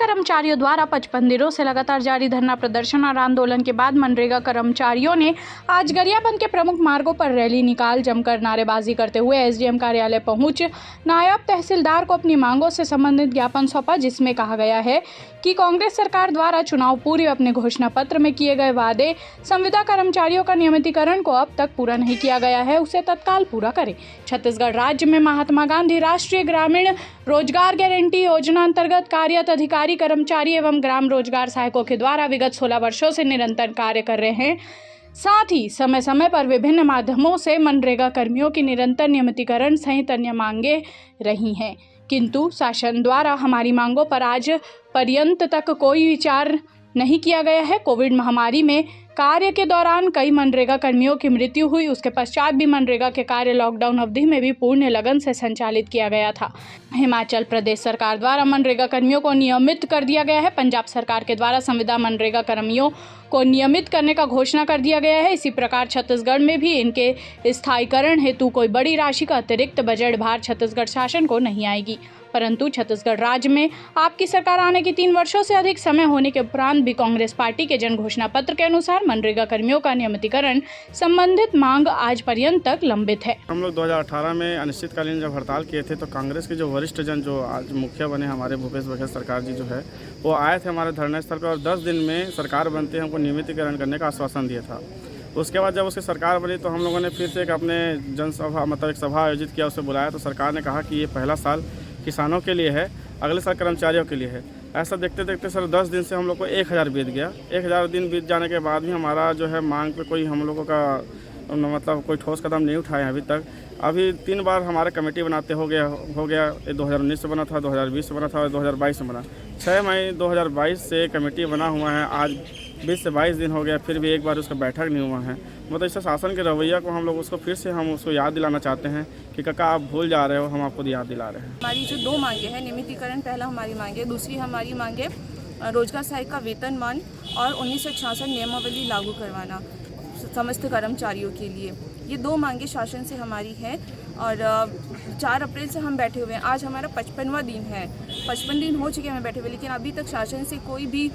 कर्मचारियों द्वारा 55 दिनों से लगातार जारी धरना प्रदर्शन और आंदोलन के बाद मनरेगा कर्मचारियों ने आज गरियाबंद के प्रमुख मार्गों पर रैली निकाल जमकर नारेबाजी करते हुए एसडीएम कार्यालय पहुंच नायब तहसीलदार को अपनी मांगों से संबंधित ज्ञापन सौंपा, जिसमें कहा गया है कि कांग्रेस सरकार द्वारा चुनाव पूर्व अपने घोषणा पत्र में किए गए वादे संविदा कर्मचारियों का नियमितीकरण को अब तक पूरा नहीं किया गया है, उसे तत्काल पूरा करें। छत्तीसगढ़ राज्य में महात्मा गांधी राष्ट्रीय ग्रामीण रोजगार गारंटी योजना अंतर्गत कार्यरत अधिकारी कर्मचारी एवं ग्राम रोजगार सहायकों के द्वारा विगत 16 वर्षों से निरंतर कार्य कर रहे हैं। साथ ही समय समय पर विभिन्न माध्यमों से मनरेगा कर्मियों की निरंतर नियमितीकरण सहित अन्य मांगे रही हैं, किंतु शासन द्वारा हमारी मांगों पर आज पर्यंत तक कोई विचार नहीं किया गया है। कोविड महामारी में कार्य के दौरान कई मनरेगा कर्मियों की मृत्यु हुई, उसके पश्चात भी मनरेगा के कार्य लॉकडाउन अवधि में भी पूर्ण लगन से संचालित किया गया था। हिमाचल प्रदेश सरकार द्वारा मनरेगा कर्मियों को नियमित कर दिया गया है। पंजाब सरकार के द्वारा संविदा मनरेगा कर्मियों को नियमित करने का घोषणा कर दिया गया है। इसी प्रकार छत्तीसगढ़ में भी इनके स्थायीकरण हेतु कोई बड़ी राशि का अतिरिक्त बजट भार छत्तीसगढ़ शासन को नहीं आएगी, परंतु छत्तीसगढ़ राज्य में आपकी सरकार आने के 3 वर्षों से अधिक समय होने के उपरांत भी कांग्रेस पार्टी के जन घोषणा पत्र के अनुसार मनरेगा कर्मियों का नियमितीकरण संबंधित मांग आज पर्यंत तक लंबित है। हम लोग 2018 में अनिश्चितकालीन जब हड़ताल किए थे तो कांग्रेस के जो वरिष्ठ जन जो आज मुखिया बने हमारे भूपेश बघेल सरकार जी जो है वो आए थे हमारे धरना स्थल पर और 10 दिन में सरकार बनते हमको नियमितीकरण करने का आश्वासन दिया था। उसके बाद जब उसकी सरकार बनी तो हम लोगों ने फिर से एक अपने जनसभा एक सभा आयोजित किया, उसे बुलाया तो सरकार ने कहा कि ये पहला साल किसानों के लिए है, अगले साल कर्मचारियों के लिए है। ऐसा देखते देखते सर 10 दिन से हम लोग को 1000 बीत गया। 1000 दिन बीत जाने के बाद भी हमारा जो है मांग पे कोई हम लोगों का मतलब कोई ठोस कदम नहीं उठाए अभी तक। अभी 3 बार हमारा कमेटी बनाते हो गया 2019 से बना था, 2020 से बना था और 2022 से बना। 6 मई 2022 से कमेटी बना हुआ है, आज 20 से 22 दिन हो गया, फिर भी एक बार उसका बैठक नहीं हुआ है। मतलब इस शासन के रवैया को हम लोग उसको फिर से हम उसको याद दिलाना चाहते हैं कि काका आप भूल जा रहे हो, हम आपको याद दिला रहे हैं। हमारी जो 2 मांगे हैं, नियमितीकरण पहला हमारी मांगे, दूसरी हमारी मांगे रोजगार सहायक का वेतनमान और 1966 नियमावली लागू करवाना समस्त कर्मचारियों के लिए। ये 2 मांगे शासन से हमारी हैं और 4 अप्रैल से हम बैठे हुए हैं। आज हमारा 55वां दिन है, 55 दिन हो चुके हैं बैठे हुए, लेकिन अभी तक शासन से कोई भी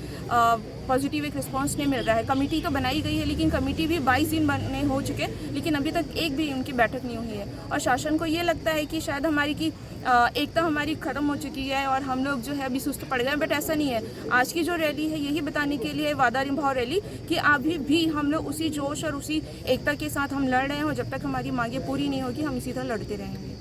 पॉजिटिव एक रिस्पांस नहीं मिल रहा है। कमेटी तो बनाई गई है लेकिन कमेटी भी 22 दिन बनने हो चुके, लेकिन अभी तक एक भी उनकी बैठक नहीं हुई है और शासन को ये लगता है कि शायद हमारी की एकता हमारी ख़त्म हो चुकी है और हम लोग जो है अभी सुस्त पड़ गए, बट ऐसा नहीं है। आज की जो रैली है यही बताने के लिए वादा निभाओ रैली कि अभी भी हम लोग उसी जोश और उसी एकता के साथ हम लड़ रहे हैं और जब तक हमारी मांगे पूरी नहीं होगी हम इसी तरह लड़ते रहेंगे।